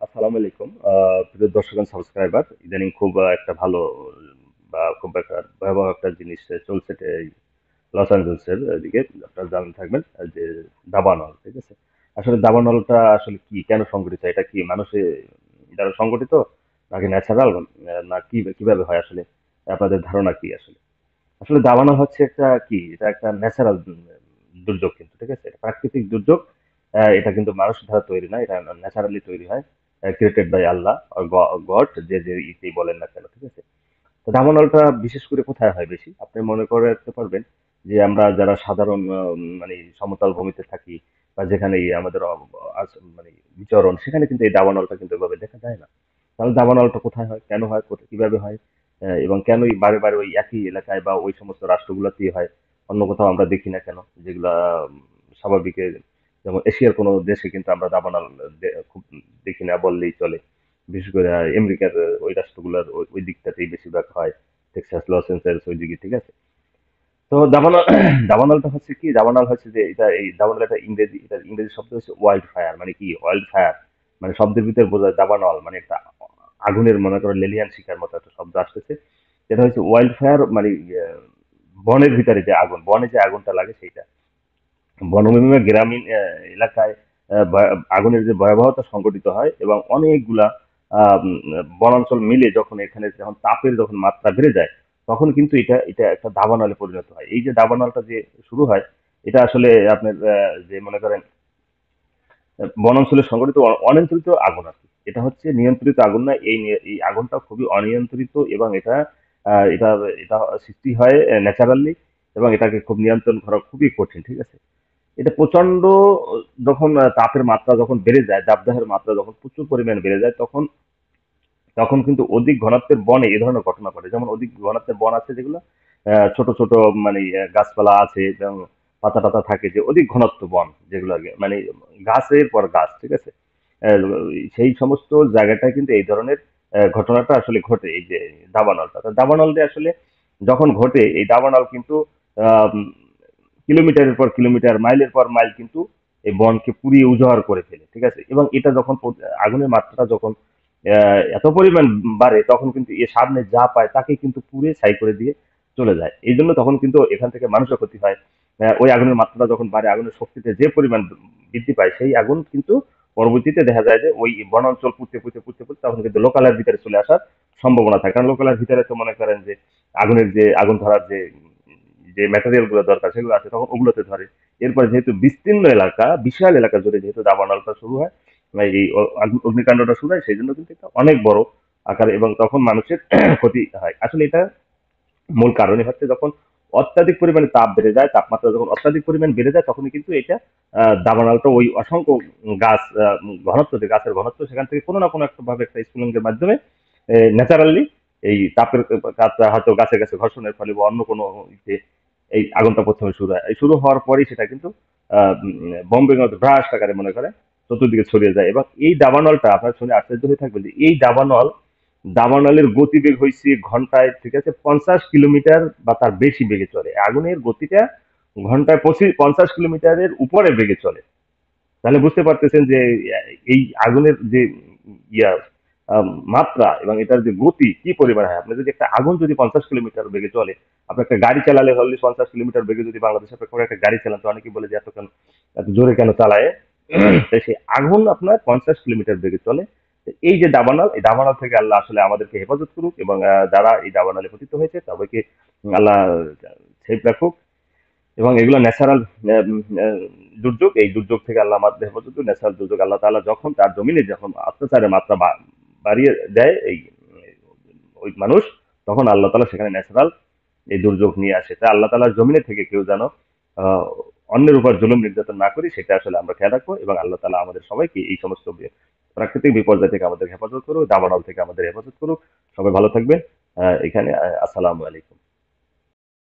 আসসালামু আলাইকুম। প্রিয় দর্শক এন্ড সাবস্ক্রাইবার, ইদানিং খুব একটা ভালো বা খুব একটা ভয়াবহ একটা জিনিস চলছে এই লস অ্যাঞ্জেলসের দিকে। আপনারা জানেন থাকবেন যে দাবানল, ঠিক আছে? আসলে দাবানলটা আসলে কি, কেন সংঘটিত? এটা কি মানুষে দ্বারা সংঘটিত নাকি ন্যাচারাল, না কি কিভাবে হয় আসলে? আপনাদের ধারণা কি আসলে? আসলে দাবানল হচ্ছে একটা কি, এটা একটা ন্যাচারাল দুর্যোগ কিন্তু, ঠিক আছে? এটা প্রাকৃতিক দুর্যোগ। এটা কিন্তু মানুষ দ্বারা তৈরি না, এটা ন্যাচারালি তৈরি হয়, ক্রিয়েটেড বাই আল্লাহ গড, যে যে ইতেই বলেন না কেন, ঠিক আছে? তো দাবানলটা বিশেষ করে কোথায় হয় বেশি? আপনি মনে করে রাখতে পারবেন যে আমরা যারা সাধারণ মানে সমতল ভূমিতে থাকি বা যেখানে আমাদের মানে বিচরণ, সেখানে কিন্তু এই দাবানলটা কিন্তু এভাবে দেখা যায় না। তাহলে দাবানলটা কোথায় হয়, কেন হয়, কিভাবে হয়, এবং কেনই বারে বারে ওই একই এলাকায় বা ওই সমস্ত রাষ্ট্রগুলোতেই হয়, অন্য কোথাও আমরা দেখি না কেন? যেগুলা স্বাভাবিক, যেমন এশিয়ার কোনো দেশে কিন্তু আমরা দাবানল খুব দেখি না বললেই চলে। বিশেষ করে আমেরিকার ওই রাষ্ট্রগুলোর ওই দিকটাতেই বেশিরভাগ হয়, টেক্সাস, লস এঞ্জেলস ওই দিকে, ঠিক আছে? তো দাবানল দাবানলটা হচ্ছে কি, দাবানল হচ্ছে যে এটা, এই দাবানল একটা ইংরেজি, এটা ইংরেজি শব্দ হচ্ছে ওয়াইল্ড ফায়ার। মানে কি ওয়াইল্ড ফায়ার? মানে শব্দের ভিতরে বোঝায় দাবানল মানে একটা আগুনের, মনে করো লেলিয়ান শিখার মতো একটা শব্দ আসতেছে। যেটা হচ্ছে ওয়াইল্ড ফায়ার, মানে বনের ভিতরে যে আগুন, বনে যে আগুনটা লাগে সেইটা। বনভূমি গ্রামীণ এলাকায় আগুনের যে ভয়াবহতা সংঘটিত হয় এবং অনেকগুলা বনাঞ্চল মিলে যখন এখানে যখন তাপের যখন মাত্রা বেড়ে যায়, তখন কিন্তু এটা এটা একটা দাবানলে পরিণত হয়। এই যে দাবানলটা যে শুরু হয়, এটা আসলে আপনার যে মনে করেন বনাঞ্চলে সংঘটিত অনিয়ন্ত্রিত আগুন আর কি। এটা হচ্ছে নিয়ন্ত্রিত আগুন না, এই আগুনটা খুবই অনিয়ন্ত্রিত এবং এটা এটা এটা সৃষ্টি হয় ন্যাচারালি, এবং এটাকে খুব নিয়ন্ত্রণ করা খুবই কঠিন, ঠিক আছে? এটা প্রচন্ড যখন তাপের মাত্রা যখন বেড়ে যায়, দাবদাহের মাত্রা যখন প্রচুর পরিমাণ বেড়ে যায়, তখন তখন কিন্তু অধিক ঘনত্বের বনে এই ধরনের ঘটনা ঘটে। যেমন অধিক ঘনত্বের বন আছে যেগুলো ছোট ছোট, মানে গাছপালা আছে, যেমন পাতা টাতা থাকে, যে অধিক ঘনত্ব বন যেগুলো আগে, মানে গাছের পর গাছ, ঠিক আছে? আহ, সেই সমস্ত জায়গাটায় কিন্তু এই ধরনের ঘটনাটা আসলে ঘটে, এই যে দাবানলটা। তো দাবানল দিয়ে আসলে যখন ঘটে, এই দাবানল কিন্তু আহ কিলোমিটারের পর কিলোমিটার, মাইলের পর মাইল কিন্তু এই বনকে পুড়িয়ে উজাড় করে ফেলে, ঠিক আছে? এবং এটা যখন আগুনের মাত্রাটা যখন এত পরিমাণ বাড়ে, তখন কিন্তু এর সামনে যা পায় তাকে কিন্তু পুড়ে ছাই করে দিয়ে চলে যায়। এই জন্য তখন কিন্তু এখান থেকে মানুষের ক্ষতি হয়। ওই আগুনের মাত্রাটা যখন বাড়ে, আগুনের শক্তিতে যে পরিমাণ বৃদ্ধি পায়, সেই আগুন কিন্তু পরবর্তীতে দেখা যায় যে ওই বনাঞ্চল পুড়তে পুড়তে পুড়তে পুড়তে তখন কিন্তু লোকালয়ের ভিতরে চলে আসার সম্ভাবনা থাকে। কারণ লোকালয়ের ভিতরে তো মনে করেন যে আগুনের যে আগুন ধরার যে যে ম্যাটেরিয়াল গুলো দরকার সেগুলো আছে, তখন ওগুলোতে ধরে। এরপর যেহেতু বিস্তীর্ণ এলাকা, বিশাল এলাকা জুড়ে যেহেতু দাবানলটা শুরু হয়, মানে এই অগ্নিকাণ্ডটা শুরু হয়, সেই জন্য কিন্তু এটা অনেক বড় আকারে, এবং তখন মানুষের ক্ষতি হয়। আসলে এটা মূল কারণই হচ্ছে যখন অত্যাধিক পরিমাণে তাপ বেড়ে যায়, তাপমাত্রা যখন অত্যাধিক পরিমাণ বেড়ে যায়, তখনই কিন্তু এটা দাবানলটা ওই অসংখ্য গাছ, ঘনত্ব, যে গাছের ঘনত্ব, সেখান থেকে কোনো না কোনো একটা ভাবে একটা স্ফুলিঙ্গের মাধ্যমে ন্যাচারালি এই তাপের তাপটা হয়তো গাছে গাছে ঘর্ষণের ফলে বা অন্য কোনো ইতে এই আগুনটা প্রথমে শুরু হয়। এই শুরু হওয়ার পরেই সেটা কিন্তু বম্বের মতো ব্রাশ আকারে মনে করে চতুর্দিকে ছড়িয়ে যায়। এবং এই দাবানলটা আপনার শুনে আশ্চর্য হয়ে থাকবে যে এই দাবানলের গতিবেগ হয়েছে ঘন্টায়, ঠিক আছে, 50 কিলোমিটার বা তার বেশি বেগে চলে। আগুনের গতিটা ঘন্টায় 50 কিলোমিটারের উপরে বেগে চলে। তাহলে বুঝতে পারতেছেন যে এই আগুনের যে ইয়া মাত্রা এবং এটার যে গতি কি পরিমাণ হয়। আপনি যদি একটা আগুন যদি 50 কিলোমিটার বেগে চলে, আপনি একটা গাড়ি চালালে হলে 50 কিলোমিটার বেগে যদি বাংলাদেশে আপনি কোনো একটা গাড়ি চালান, তো অনেকেই বলে যে এত কেন, এত জোরে কেন চালায়? তো সেই আগুন আপনার 50 কিলোমিটার বেগে চলে। তো এই যে দাবানল, এই দাবানল থেকে আল্লাহ আসলে আমাদেরকে হেফাজত করুক, এবং যারা এই দাবানলে পতিত হয়েছে তাদেরকে আল্লাহ সেফ রাখুক। এবং এগুলো ন্যাচারাল দুর্যোগ, এই দুর্যোগ থেকে আল্লাহ আমাদের হেফাজত করুক। ন্যাচারাল দুর্যোগ আল্লাহ তাআলা যখন তার জমিনে যখন অত্যাচারের মাত্রা বাড়িয়ে দেয় এই ওই মানুষ, তখন আল্লাহ তাআলা সেখানে ন্যাচারাল এই দুর্যোগ নিয়ে আসে। তাই আল্লাহ তাআলার জমিনে থেকে কেউ যেন আহ, অন্যের উপর জুলুম নির্যাতন না করি, সেটা আসলে আমরা খেয়াল রাখবো। এবং আল্লাহ তাআলা আমাদের সবাইকে এই সমস্ত প্রাকৃতিক বিপর্যয় থেকে আমাদের হেফাজত করুক, দাবানল থেকে আমাদের হেফাজত করুক। সবাই ভালো থাকবেন। এখানে আসসালামু আলাইকুম।